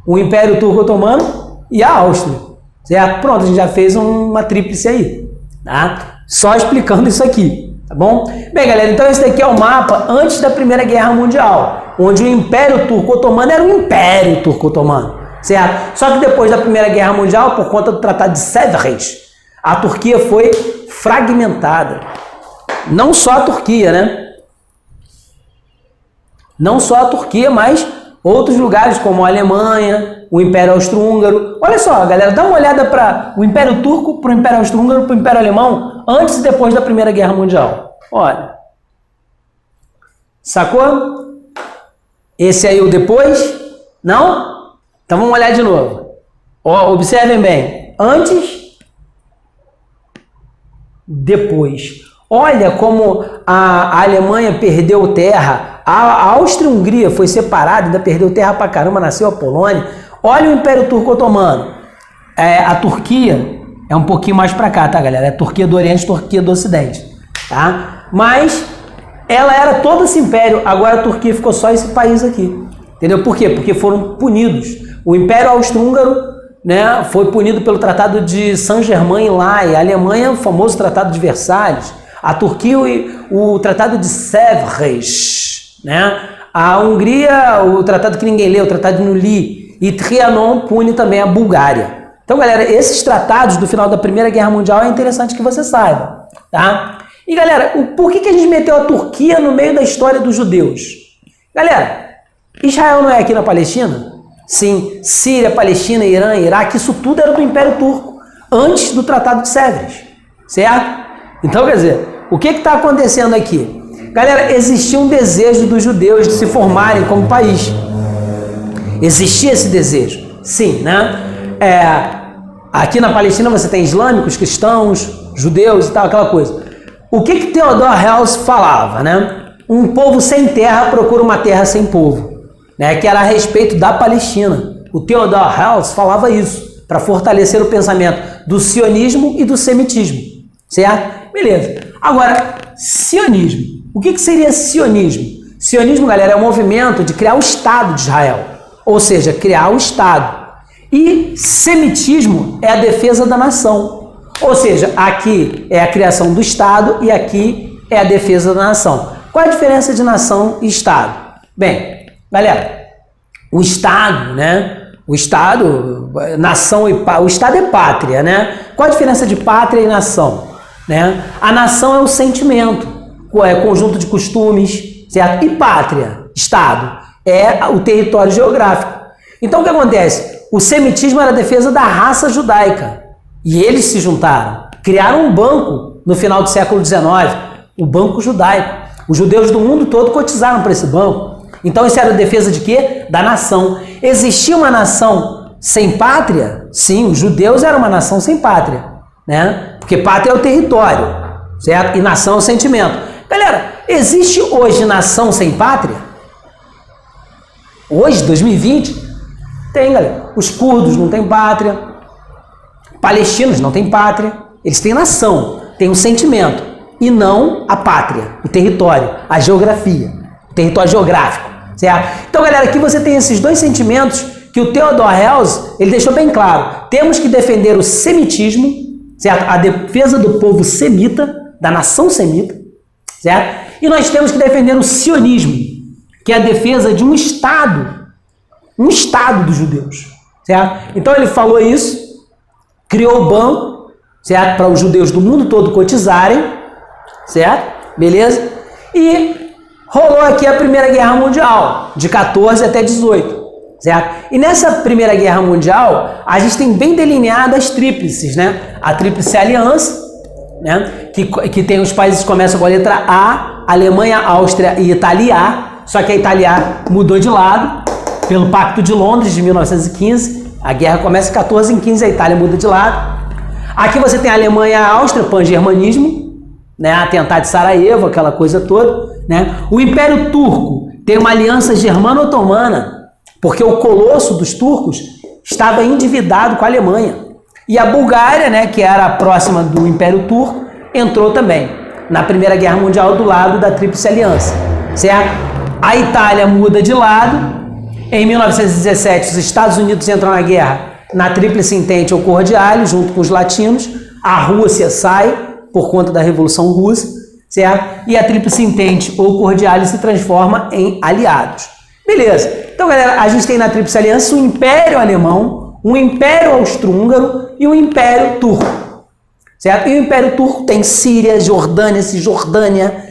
Speaker 2: o Império Turco-Otomano e a Áustria, certo? Pronto, a gente já fez uma tríplice aí, tá? Só explicando isso aqui, tá bom? Bem, galera, então esse daqui é o mapa antes da Primeira Guerra Mundial, onde o Império Turco-Otomano era o Império Turco-Otomano, certo? Só que depois da Primeira Guerra Mundial, por conta do Tratado de Sèvres, a Turquia foi fragmentada. Não só a Turquia, né? Não só a Turquia, mas outros lugares como a Alemanha, o Império Austro-Húngaro. Olha só, galera, dá uma olhada para o Império Turco, para o Império Austro-Húngaro, para o Império Alemão, antes e depois da Primeira Guerra Mundial. Olha. Sacou? Esse aí o depois? Não? Então vamos olhar de novo. Ó, observem bem. Antes, depois. Olha como a Alemanha perdeu terra, a Áustria-Hungria foi separada, ainda perdeu terra pra caramba, nasceu a Polônia. Olha o Império Turco-Otomano. A Turquia é um pouquinho mais pra cá, tá, galera? É Turquia do Oriente, Turquia do Ocidente, tá? Mas ela era todo esse império, agora a Turquia ficou só esse país aqui. Entendeu? Por quê? Porque foram punidos. O Império Austro-Húngaro, né, foi punido pelo Tratado de Saint-Germain-en-Laye, a Alemanha, o famoso Tratado de Versalhes, a Turquia, o Tratado de Sèvres, né? A Hungria, o tratado que ninguém leu, o Tratado de Nully, e Trianon pune também a Bulgária. Então, galera, esses tratados do final da Primeira Guerra Mundial é interessante que você saiba, tá? E, galera, por que a gente meteu a Turquia no meio da história dos judeus? Galera, Israel não é aqui na Palestina? Sim, Síria, Palestina, Irã, Iraque, isso tudo era do Império Turco, antes do Tratado de Sèvres, certo? Então, quer dizer, o que está acontecendo aqui? Galera, existia um desejo dos judeus de se formarem como país. Existia esse desejo, sim, né? Aqui na Palestina você tem islâmicos, cristãos, judeus e tal, aquela coisa. O que Theodor Herzl falava, né? Um povo sem terra procura uma terra sem povo. Né, que era a respeito da Palestina. O Theodor Herzl falava isso, para fortalecer o pensamento do sionismo e do semitismo, certo? Beleza. Agora, sionismo. O que seria sionismo? Sionismo, galera, é o movimento de criar o Estado de Israel, ou seja, criar o Estado. E semitismo é a defesa da nação, ou seja, aqui é a criação do Estado e aqui é a defesa da nação. Qual a diferença de nação e Estado? Bem, galera, o Estado, né? O Estado, nação e o Estado é pátria, né? Qual a diferença de pátria e nação? Né? A nação é o sentimento, é conjunto de costumes, certo? E pátria, Estado, é o território geográfico. Então o que acontece? O semitismo era a defesa da raça judaica e eles se juntaram, criaram um banco no final do século XIX, o Banco Judaico. Os judeus do mundo todo cotizaram para esse banco. Então isso era defesa de quê? Da nação. Existia uma nação sem pátria? Sim, os judeus eram uma nação sem pátria, né? Porque pátria é o território, certo? E nação é o sentimento. Galera, existe hoje nação sem pátria? Hoje, 2020? Tem, galera. Os curdos não têm pátria, palestinos não têm pátria, eles têm nação, têm um sentimento, e não a pátria, o território, a geografia, o território geográfico, certo? Então, galera, aqui você tem esses dois sentimentos que o Theodor Herzl, ele deixou bem claro. Temos que defender o semitismo, certo? A defesa do povo semita, da nação semita, certo? E nós temos que defender o sionismo, que é a defesa de um Estado dos judeus, certo? Então ele falou isso, criou o banco, certo? Para os judeus do mundo todo cotizarem, certo? Beleza? E rolou aqui a Primeira Guerra Mundial, de 14 até 18, certo? E nessa Primeira Guerra Mundial, a gente tem bem delineadas as tríplices, né? A Tríplice Aliança, né? Que tem os países que começam com a letra A, Alemanha, Áustria e Itália, só que a Itália mudou de lado pelo Pacto de Londres de 1915. A guerra começa em 14, em 15 a Itália muda de lado. Aqui você tem a Alemanha e a Áustria, pan-germanismo, né? Atentado de Sarajevo, aquela coisa toda, né? O Império Turco tem uma aliança germano-otomana, porque o colosso dos turcos estava endividado com a Alemanha. E a Bulgária, né, que era próxima do Império Turco, entrou também na Primeira Guerra Mundial do lado da Tríplice Aliança, certo? A Itália muda de lado. Em 1917, os Estados Unidos entram na guerra na Tríplice Entente ou Cordiale, junto com os latinos. A Rússia sai por conta da Revolução Russa, certo? E a Tríplice Entente ou Cordiale se transforma em aliados. Beleza. Então, galera, a gente tem na Tríplice Aliança um Império Alemão, um Império Austro-Húngaro e um Império Turco, certo? E o Império Turco tem Síria, Jordânia, Cisjordânia,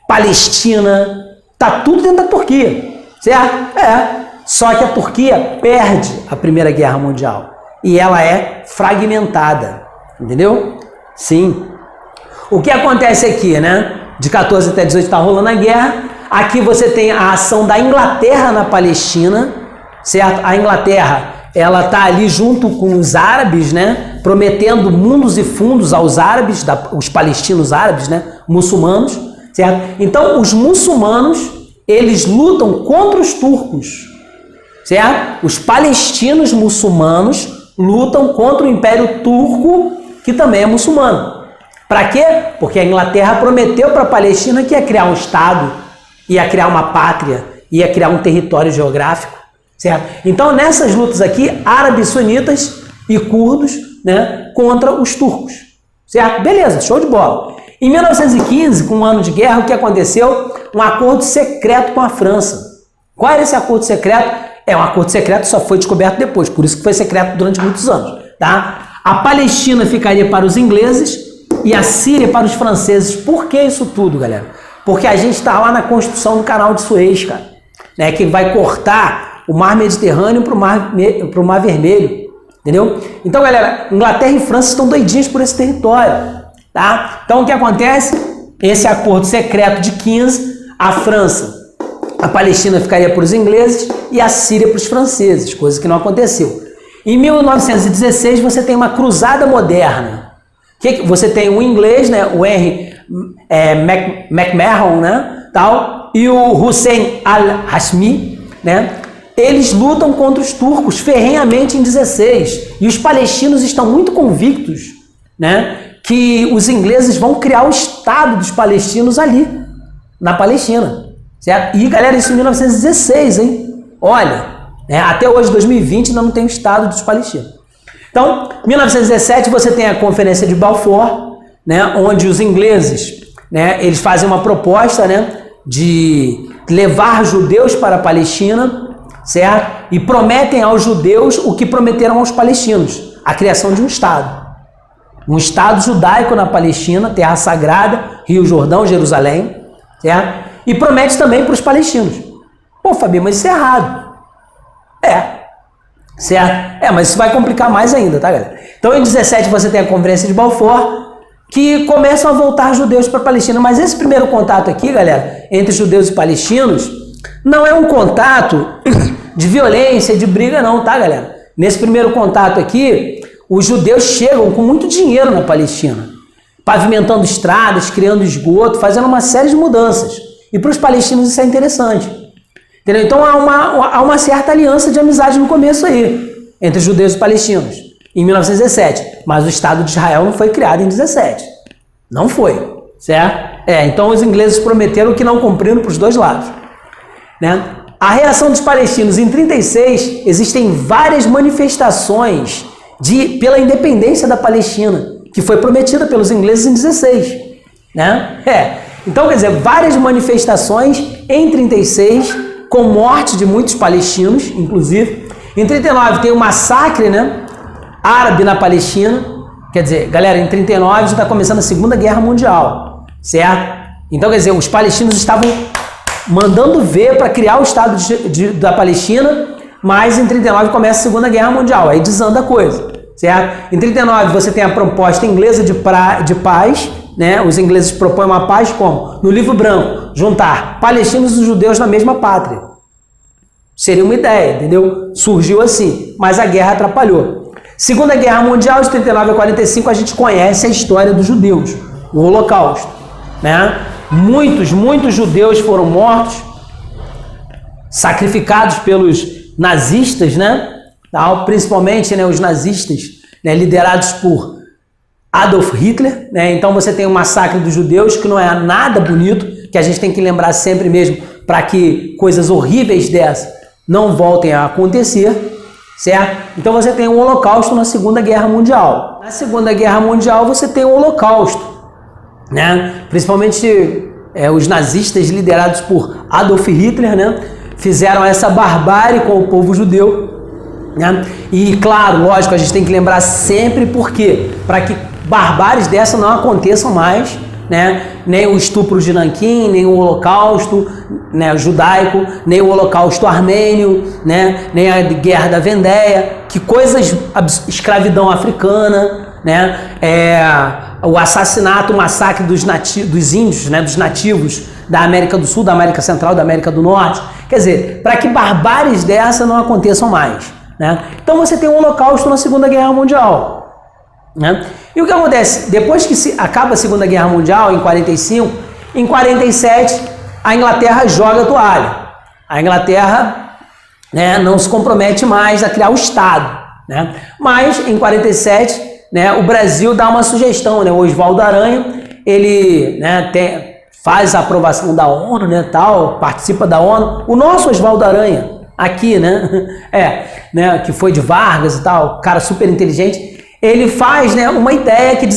Speaker 2: Palestina, tá tudo dentro da Turquia, certo? Só que a Turquia perde a Primeira Guerra Mundial e ela é fragmentada, entendeu? Sim. O que acontece aqui, né? De 14 até 18 está rolando a guerra. Aqui você tem a ação da Inglaterra na Palestina, certo? A Inglaterra, ela tá ali junto com os árabes, né? Prometendo mundos e fundos aos árabes, os palestinos árabes, né? Muçulmanos, certo? Então, os muçulmanos, eles lutam contra os turcos, certo? Os palestinos muçulmanos lutam contra o Império Turco, que também é muçulmano. Para quê? Porque a Inglaterra prometeu para a Palestina que ia criar um Estado, ia criar uma pátria, ia criar um território geográfico, certo? Então, nessas lutas aqui, árabes sunitas e curdos, né, contra os turcos, certo? Beleza, show de bola. Em 1915, com um ano de guerra, o que aconteceu? Um acordo secreto com a França. Qual era esse acordo secreto? Um acordo secreto só foi descoberto depois, por isso que foi secreto durante muitos anos, tá? A Palestina ficaria para os ingleses e a Síria para os franceses. Por que isso tudo, galera? Porque a gente está lá na construção do canal de Suez, cara, né, que vai cortar o mar Mediterrâneo para o mar Vermelho, entendeu? Então, galera, Inglaterra e França estão doidinhos por esse território, tá? Então, o que acontece? Esse acordo secreto de 15, a França, a Palestina ficaria para os ingleses e a Síria para os franceses, coisa que não aconteceu. Em 1916, você tem uma cruzada moderna. Você tem um inglês, né, o Henry McMahon, né, tal, e o Hussein al-Hashmi, né? Eles lutam contra os turcos ferrenhamente em 16. E os palestinos estão muito convictos, né, que os ingleses vão criar o Estado dos palestinos ali, na Palestina. Certo? E, galera, isso em 1916, hein? Olha, né, até hoje, 2020, ainda não tem o Estado dos palestinos. Então, em 1917, você tem a Conferência de Balfour, né, onde os ingleses, né, eles fazem uma proposta, né, de levar judeus para a Palestina, certo? E prometem aos judeus o que prometeram aos palestinos, a criação de um Estado. Um Estado judaico na Palestina, terra sagrada, Rio Jordão, Jerusalém, certo? E promete também para os palestinos. Pô, Fabinho, mas isso é errado. Certo? Mas isso vai complicar mais ainda, tá, galera? Então, em 17 você tem a Conferência de Balfour, que começam a voltar judeus para a Palestina. Mas esse primeiro contato aqui, galera, entre judeus e palestinos, não é um contato de violência, de briga não, tá, galera? Nesse primeiro contato aqui, os judeus chegam com muito dinheiro na Palestina, pavimentando estradas, criando esgoto, fazendo uma série de mudanças. E para os palestinos isso é interessante. Entendeu? Então há uma certa aliança de amizade no começo aí, entre judeus e palestinos, em 1917. Mas o Estado de Israel não foi criado em 17. Não foi, certo? Então os ingleses prometeram que não cumpriram para os dois lados, né? A reação dos palestinos em 36, existem várias manifestações pela independência da Palestina, que foi prometida pelos ingleses em 16, né? Então, quer dizer, várias manifestações em 36, com morte de muitos palestinos, inclusive. Em 39 tem o massacre, né, árabe na Palestina. Quer dizer, galera, em 39 já está começando a Segunda Guerra Mundial, certo? Então, quer dizer, os palestinos estavam mandando ver para criar o Estado da Palestina, mas em 39 começa a Segunda Guerra Mundial, aí desanda a coisa, certo? Em 39 você tem a proposta inglesa de paz, né? Os ingleses propõem uma paz como? No Livro Branco, juntar palestinos e judeus na mesma pátria. Seria uma ideia, entendeu? Surgiu assim, mas a guerra atrapalhou. Segunda Guerra Mundial, de 39 a 45, a gente conhece a história dos judeus, o Holocausto, né? Muitos judeus foram mortos, sacrificados pelos nazistas, né? Principalmente, né, os nazistas, né, liderados por Adolf Hitler, né? Então você tem o massacre dos judeus, que não é nada bonito, que a gente tem que lembrar sempre mesmo, para que coisas horríveis dessas não voltem a acontecer, certo? Então você tem o Holocausto na Segunda Guerra Mundial. Na Segunda Guerra Mundial você tem o Holocausto, né? Principalmente os nazistas liderados por Adolf Hitler, né, fizeram essa barbárie com o povo judeu, né? E claro, lógico, a gente tem que lembrar sempre por quê? Para que barbáries dessa não aconteçam mais, né? Nem o estupro de Nanquim, nem o Holocausto, né, judaico, nem o Holocausto armênio, né, nem a Guerra da Vendéia, que coisas, escravidão africana, né, o assassinato, o massacre dos índios, né, dos nativos da América do Sul, da América Central, da América do Norte. Quer dizer, para que barbáries dessa não aconteçam mais, né? Então você tem o Holocausto na Segunda Guerra Mundial, né? E o que acontece? Depois que acaba a Segunda Guerra Mundial, em 45, em 47, a Inglaterra joga a toalha. A Inglaterra, né, não se compromete mais a criar o Estado, né? Mas, em 47, né, o Brasil dá uma sugestão, né? O Oswaldo Aranha, ele, né, faz a aprovação da ONU, né, tal, participa da ONU. O nosso Oswaldo Aranha, aqui, né, né, que foi de Vargas e tal, cara super inteligente, ele faz, né, uma ideia que é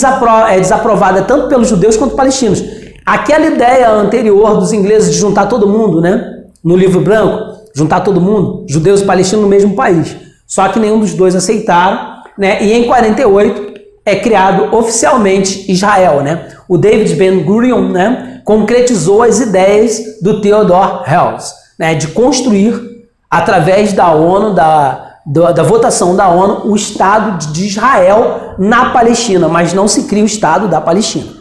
Speaker 2: desaprovada tanto pelos judeus quanto palestinos. Aquela ideia anterior dos ingleses de juntar todo mundo, né, no Livro Branco, juntar todo mundo, judeus e palestinos no mesmo país. Só que nenhum dos dois aceitaram, né, e em 48 é criado oficialmente Israel, né. O David Ben-Gurion, né, concretizou as ideias do Theodore Herzl, né, de construir, através da ONU, da votação da ONU, o Estado de Israel na Palestina, mas não se cria o Estado da Palestina,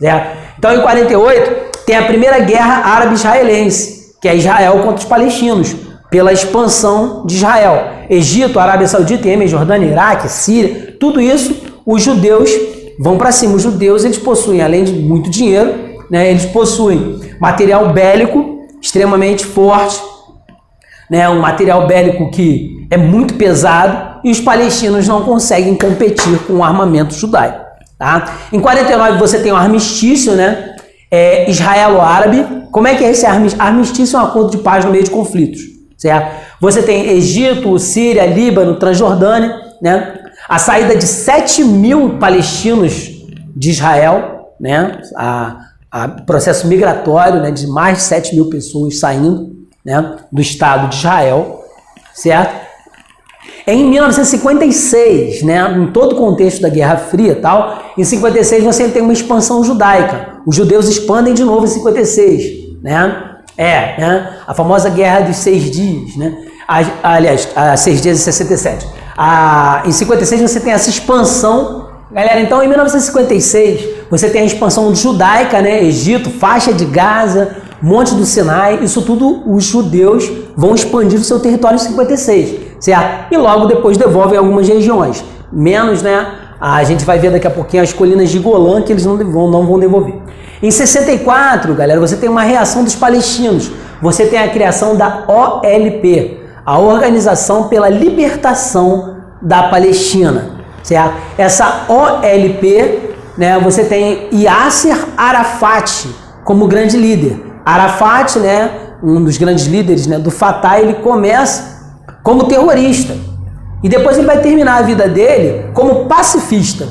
Speaker 2: certo? Então, em 48, tem a primeira guerra árabe-israelense, que é Israel contra os palestinos, pela expansão de Israel. Egito, Arábia Saudita, Iêmen, Jordânia, Iraque, Síria, tudo isso, os judeus vão para cima. Os judeus, eles possuem, além de muito dinheiro, né, eles possuem material bélico extremamente forte, né, um material bélico que é muito pesado, e os palestinos não conseguem competir com o armamento judaico, tá? Em 49 você tem o armistício, né, israelo-árabe. Como é que é esse armistício? É um acordo de paz no meio de conflitos, certo? Você tem Egito, Síria, Líbano, Transjordânia, né? A saída de 7 mil palestinos de Israel, né? Processo migratório, né, de mais de 7 mil pessoas saindo, né, do Estado de Israel, certo? Em 1956, né, em todo o contexto da Guerra Fria e tal, em 56 você tem uma expansão judaica. Os judeus expandem de novo em 56, né? Né? A famosa Guerra dos 6 Dias, né? Aliás, 6 dias e 67. Em 56 você tem essa expansão. Galera, então em 1956 você tem a expansão judaica, né? Egito, faixa de Gaza, Monte do Sinai, isso tudo os judeus vão expandir o seu território em 56, certo? E logo depois devolvem algumas regiões, menos, né? A gente vai ver daqui a pouquinho as colinas de Golã que eles não vão devolver. Em 64, galera, você tem uma reação dos palestinos, você tem a criação da OLP, a Organização pela Libertação da Palestina, certo? Essa OLP, né, você tem Yasser Arafat como grande líder. Arafat, né, um dos grandes líderes, né, do Fatah, ele começa como terrorista e depois ele vai terminar a vida dele como pacifista,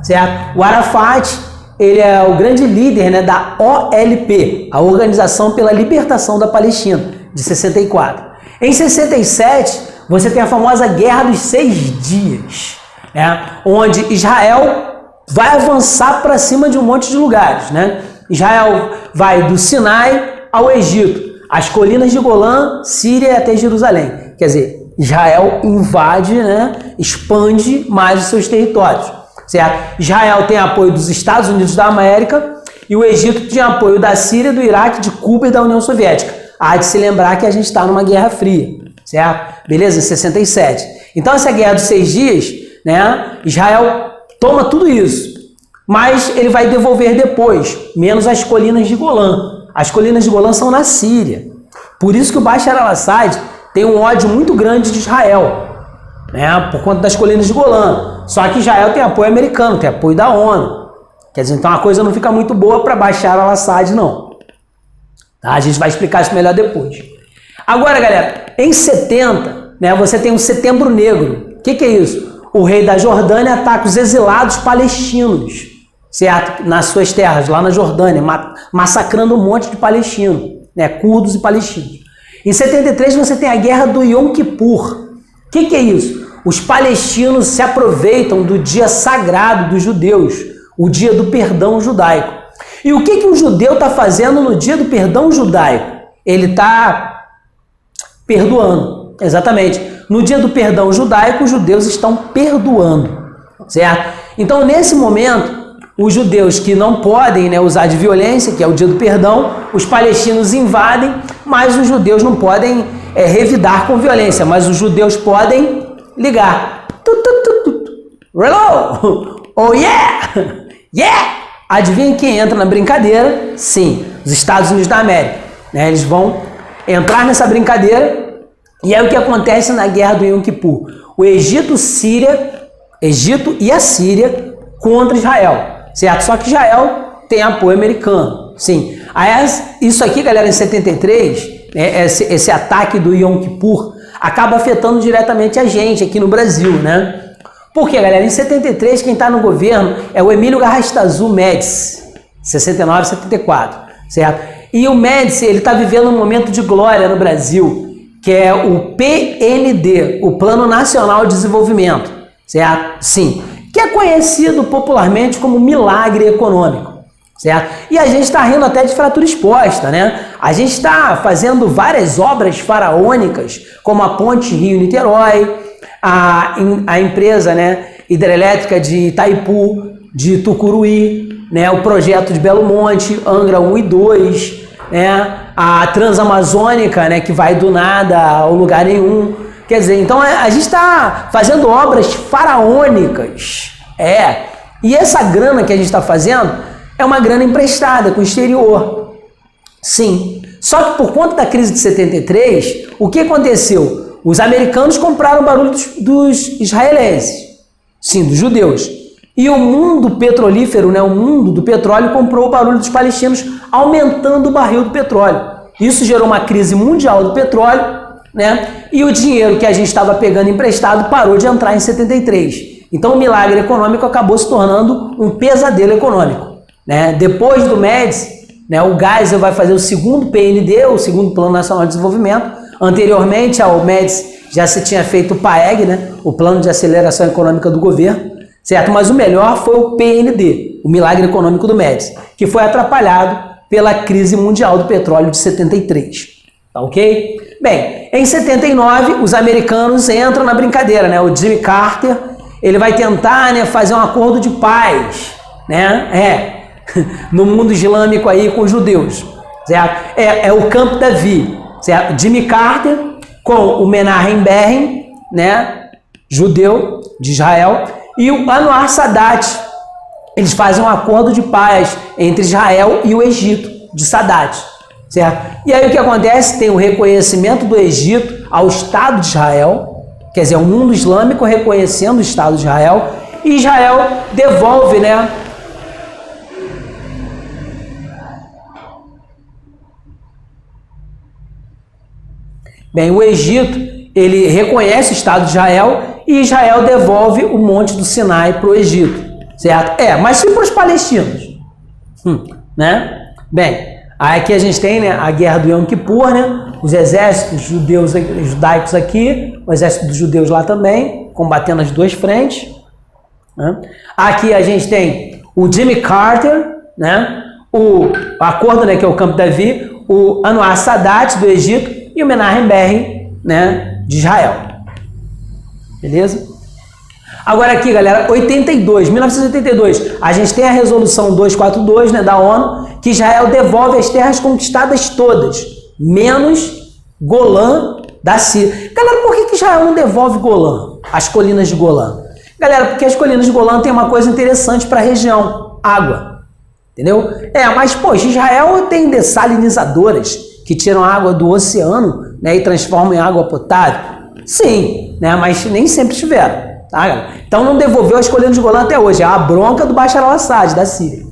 Speaker 2: certo? O Arafat, ele é o grande líder, né, da OLP, a Organização pela Libertação da Palestina, de 64. Em 67, você tem a famosa Guerra dos 6 Dias, né, onde Israel vai avançar para cima de um monte de lugares, né? Israel vai do Sinai ao Egito, as colinas de Golã, Síria e até Jerusalém. Quer dizer, Israel invade, né, expande mais os seus territórios, certo? Israel tem apoio dos Estados Unidos da América e o Egito tem apoio da Síria, do Iraque, de Cuba e da União Soviética. Há de se lembrar que a gente está numa Guerra Fria, certo? Beleza? Em 67. Então essa Guerra dos 6 Dias, né, Israel toma tudo isso. Mas ele vai devolver depois, menos as colinas de Golã. As colinas de Golã são na Síria. Por isso que o Bashar al-Assad tem um ódio muito grande de Israel, né, por conta das colinas de Golã. Só que Israel tem apoio americano, tem apoio da ONU. Quer dizer, então a coisa não fica muito boa para Bashar al-Assad, não. Tá? A gente vai explicar isso melhor depois. Agora, galera, em 70, né, você tem o Setembro Negro. O que é isso? O rei da Jordânia ataca os exilados palestinos, certo? Nas suas terras, lá na Jordânia, massacrando um monte de palestinos, né? Curdos e palestinos. Em 73 você tem a guerra do Yom Kippur. O que é isso? Os palestinos se aproveitam do dia sagrado dos judeus, o dia do perdão judaico. E o que um judeu está fazendo no dia do perdão judaico? Ele está perdoando, exatamente. No dia do perdão judaico, os judeus estão perdoando, certo? Então, nesse momento, os judeus que não podem, né, usar de violência, que é o dia do perdão, os palestinos invadem, mas os judeus não podem revidar com violência, mas os judeus podem ligar. Hello! Oh yeah! Yeah! Adivinha quem entra na brincadeira? Sim, os Estados Unidos da América, né? Eles vão entrar nessa brincadeira. E é o que acontece na guerra do Yom Kippur. O Egito e a Síria contra Israel, certo? Só que Israel tem apoio americano, sim. Isso aqui, galera, em 73, né, esse ataque do Yom Kippur acaba afetando diretamente a gente aqui no Brasil, né? Porque, galera, em 73 quem está no governo é o Emílio Garrastazu Médici, 69, 74, certo? E o Médici, ele está vivendo um momento de glória no Brasil, que é o PND, o Plano Nacional de Desenvolvimento, certo? Sim, que é conhecido popularmente como milagre econômico, certo? E a gente está rindo até de fratura exposta, né? A gente está fazendo várias obras faraônicas, como a Ponte Rio-Niterói, a empresa, né, hidrelétrica de Itaipu, de Tucuruí, né, o projeto de Belo Monte, Angra 1 e 2, né, a Transamazônica, né, que vai do nada ao lugar nenhum. Quer dizer, então a gente está fazendo obras faraônicas. E essa grana que a gente está fazendo é uma grana emprestada com o exterior. Sim. Só que por conta da crise de 73, o que aconteceu? Os americanos compraram o barulho dos israelenses. Sim, dos judeus. E o mundo petrolífero, né, o mundo do petróleo, comprou o barulho dos palestinos, aumentando o barril do petróleo. Isso gerou uma crise mundial do petróleo, né? E o dinheiro que a gente estava pegando emprestado parou de entrar em 73. Então o milagre econômico acabou se tornando um pesadelo econômico, né? Depois do Médici, né, o Geisel vai fazer o segundo PND, o segundo Plano Nacional de Desenvolvimento. Anteriormente ao Médici já se tinha feito o PAEG, né, o Plano de Aceleração Econômica do Governo, certo? Mas o melhor foi o PND, o milagre econômico do Médici, que foi atrapalhado pela crise mundial do petróleo de 73. Tá ok? Bem, em 79, os americanos entram na brincadeira, né? O Jimmy Carter, ele vai tentar, né, fazer um acordo de paz, né? no mundo islâmico aí com os judeus, certo? É o Camp David, certo? Jimmy Carter com o Menachem Begin, né, judeu de Israel, e o Anwar Sadat. Eles fazem um acordo de paz entre Israel e o Egito, de Sadat, certo? E aí o que acontece? Tem o reconhecimento do Egito ao Estado de Israel, quer dizer, o mundo islâmico reconhecendo o Estado de Israel, e Israel devolve, né, bem, o Egito, ele reconhece o Estado de Israel e Israel devolve o Monte do Sinai para o Egito, certo? Mas e para os palestinos? Né? Bem, aqui a gente tem, né, a guerra do Yom Kippur, né? Os exércitos judaicos aqui, o exército dos judeus lá também, combatendo as duas frentes. Né? Aqui a gente tem o Jimmy Carter, né? O acordo, né, que é o Camp David, o Anwar Sadat do Egito e o Menachem Begin, né, de Israel. Beleza? Agora aqui, galera, 1982, a gente tem a resolução 242, né, da ONU, que Israel devolve as terras conquistadas todas, menos Golã da Síria. Galera, por que Israel não devolve Golã, as colinas de Golã? Galera, porque as colinas de Golã tem uma coisa interessante para a região, água. Entendeu? Mas, poxa, Israel tem dessalinizadoras que tiram água do oceano, né, e transformam em água potável. Sim, né, mas nem sempre tiveram. Tá, galera? Então não devolveu as colinas de Golã até hoje. É a bronca do Bashar al-Assad, da Síria.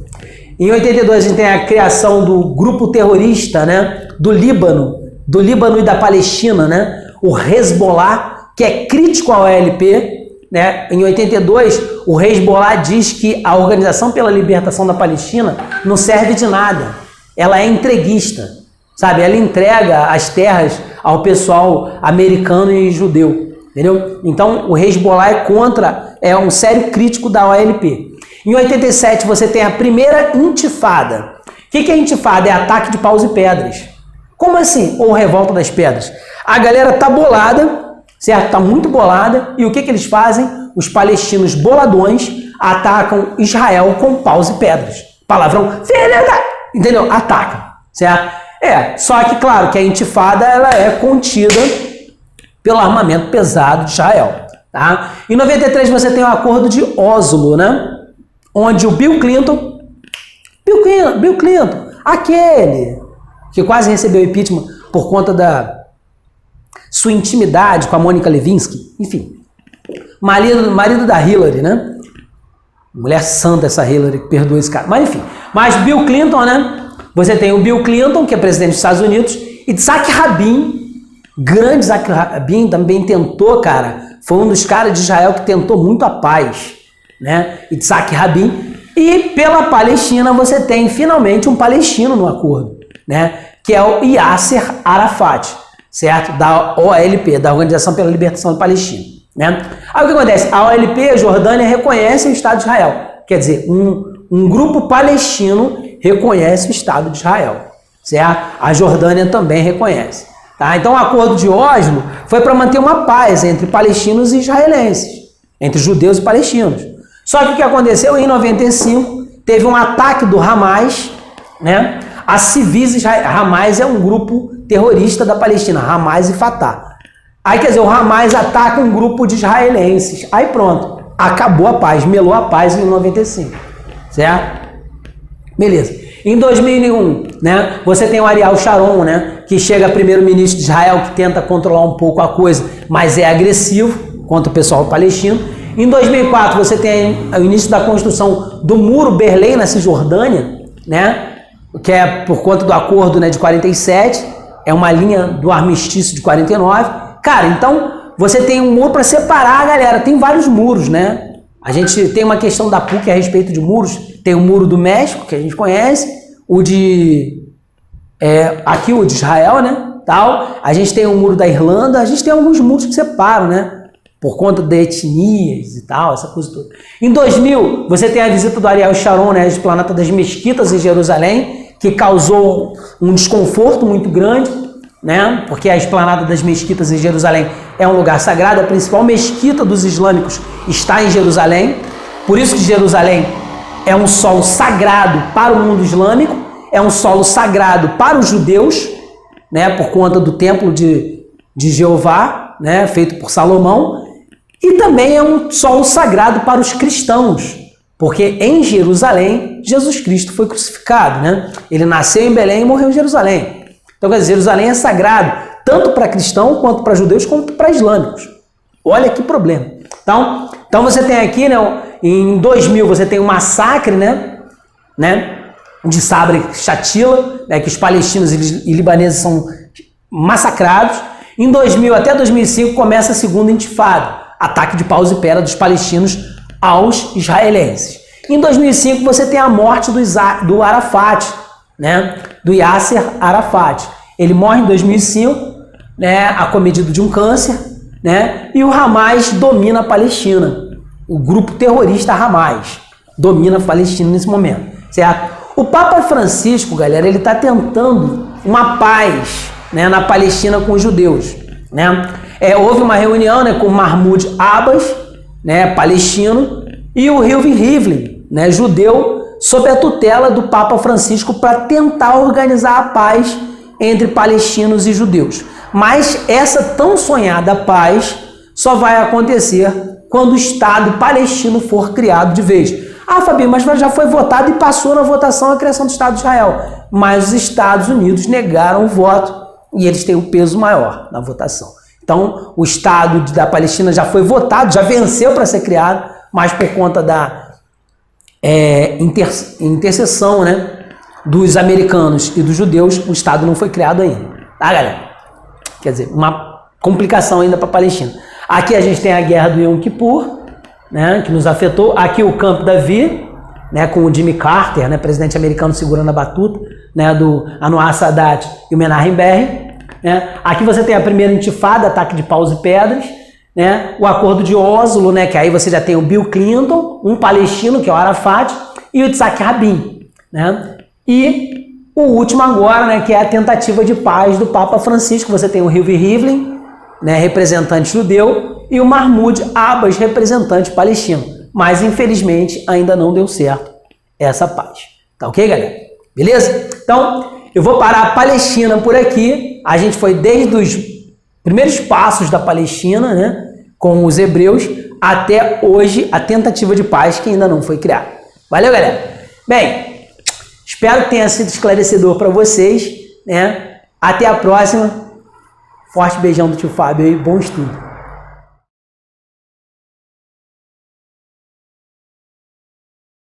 Speaker 2: Em 82 a gente tem a criação do grupo terrorista, né, do Líbano e da Palestina, né, o Hezbollah, que é crítico ao OLP. Né? Em 82, o Hezbollah diz que a Organização pela Libertação da Palestina não serve de nada. Ela é entreguista, sabe? Ela entrega as terras ao pessoal americano e judeu, entendeu? Então, o Hezbollah é um sério crítico da OLP. Em 87, você tem a primeira intifada. O que é intifada? É ataque de paus e pedras. Como assim? Ou revolta das pedras? A galera tá bolada, certo? Tá muito bolada. E o que eles fazem? Os palestinos boladões atacam Israel com paus e pedras. Palavrão, entendeu? Atacam, certo? Só que, claro, que a intifada ela é contida pelo armamento pesado de Israel, tá? Em 93 você tem o acordo de Oslo, né? Onde o Bill Clinton, aquele que quase recebeu impeachment por conta da sua intimidade com a Monica Lewinsky, enfim, marido da Hillary, né? Mulher santa essa Hillary, que perdoa esse cara. Mas enfim, Bill Clinton, né? Você tem o Bill Clinton, que é presidente dos Estados Unidos, e Yitzhak Rabin, grande Yitzhak Rabin, também tentou, cara, foi um dos caras de Israel que tentou muito a paz, né? Yitzhak Rabin. E pela Palestina você tem finalmente um palestino no acordo, né? Que é o Yasser Arafat, certo? Da OLP, da Organização pela Libertação da Palestina, né? Aí o que acontece? A OLP, a Jordânia, reconhece o Estado de Israel. Quer dizer, um grupo palestino reconhece o Estado de Israel, certo? A Jordânia também reconhece. Tá? Então o acordo de Oslo foi para manter uma paz entre palestinos e israelenses, entre judeus e palestinos. Só que o que aconteceu? Em 95 teve um ataque do Hamas, né, a civis israelenses. Hamas é um grupo terrorista da Palestina, Hamas e Fatah. Aí quer dizer, o Hamas ataca um grupo de israelenses. Aí pronto, acabou a paz, melou a paz em 95, certo? Beleza. Em 2001, né, você tem o Ariel Sharon, né, que chega primeiro-ministro de Israel, que tenta controlar um pouco a coisa, mas é agressivo contra o pessoal palestino. Em 2004, você tem o início da construção do Muro Berlim na Cisjordânia, né, que é por conta do acordo, né, de 47, é uma linha do armistício de 49. Cara, então você tem um muro para separar a galera, tem vários muros, né? A gente tem uma questão da PUC a respeito de muros, tem o muro do México, que a gente conhece, aqui o de Israel, né, tal. A gente tem o muro da Irlanda, a gente tem alguns muros que separam, né, por conta de etnias e tal, essa coisa toda. Em 2000, você tem a visita do Ariel Sharon, né, à Esplanada das Mesquitas em Jerusalém, que causou um desconforto muito grande, né, porque a Esplanada das Mesquitas em Jerusalém é um lugar sagrado, a principal mesquita dos islâmicos está em Jerusalém, por isso que Jerusalém é um solo sagrado para o mundo islâmico, é um solo sagrado para os judeus, né, por conta do templo de Jeová, né, feito por Salomão, e também é um solo sagrado para os cristãos, porque em Jerusalém Jesus Cristo foi crucificado, né? Ele nasceu em Belém e morreu em Jerusalém. Então, quer dizer, Jerusalém é sagrado tanto para cristão quanto para judeus quanto para islâmicos. Olha que problema. Então você tem aqui, né, em 2000 você tem um massacre, né, de Sabra e Shatila, né, que os palestinos e libaneses são massacrados. Em 2000 até 2005 começa a segunda intifada, ataque de paus e pedra dos palestinos aos israelenses. Em 2005 você tem a morte do Arafat, né, do Yasser Arafat. Ele morre em 2005, né, acometido de um câncer, né, e o Hamas domina a Palestina. O grupo terrorista Hamas domina a Palestina nesse momento, certo? O Papa Francisco, galera, ele está tentando uma paz, né, na Palestina com os judeus, né? Houve uma reunião, né, com Mahmoud Abbas, né, palestino, e o Reuven Rivlin, né, judeu, sob a tutela do Papa Francisco para tentar organizar a paz entre palestinos e judeus. Mas essa tão sonhada paz só vai acontecer quando o Estado palestino for criado de vez. Ah, Fabinho, mas já foi votado e passou na votação a criação do Estado de Israel. Mas os Estados Unidos negaram o voto e eles têm o peso maior na votação. Então, o Estado da Palestina já foi votado, já venceu para ser criado, mas por conta da intercessão, né, dos americanos e dos judeus, o Estado não foi criado ainda. Tá, galera? Quer dizer, uma complicação ainda para a Palestina. Aqui a gente tem a guerra do Yom Kippur, né, que nos afetou. Aqui o Camp David, né, com o Jimmy Carter, né, presidente americano segurando a batuta, né, do Anwar Sadat e o Menachem Begin. Né. Aqui você tem a primeira intifada, ataque de paus e pedras, né, o acordo de Oslo, né, que aí você já tem o Bill Clinton, um palestino, que é o Arafat, e o Yitzhak Rabin. Né, e o último agora, né, que é a tentativa de paz do Papa Francisco. Você tem o Reuven Rivlin, né, representante judeu, e o Mahmoud Abbas, representante palestino. Mas, infelizmente, ainda não deu certo essa paz. Tá ok, galera? Beleza? Então, eu vou parar a Palestina por aqui. A gente foi desde os primeiros passos da Palestina, né, com os hebreus, até hoje a tentativa de paz que ainda não foi criada. Valeu, galera? Bem, espero que tenha sido esclarecedor para vocês, né? Até a próxima. Forte beijão do tio Fábio e bom estudo.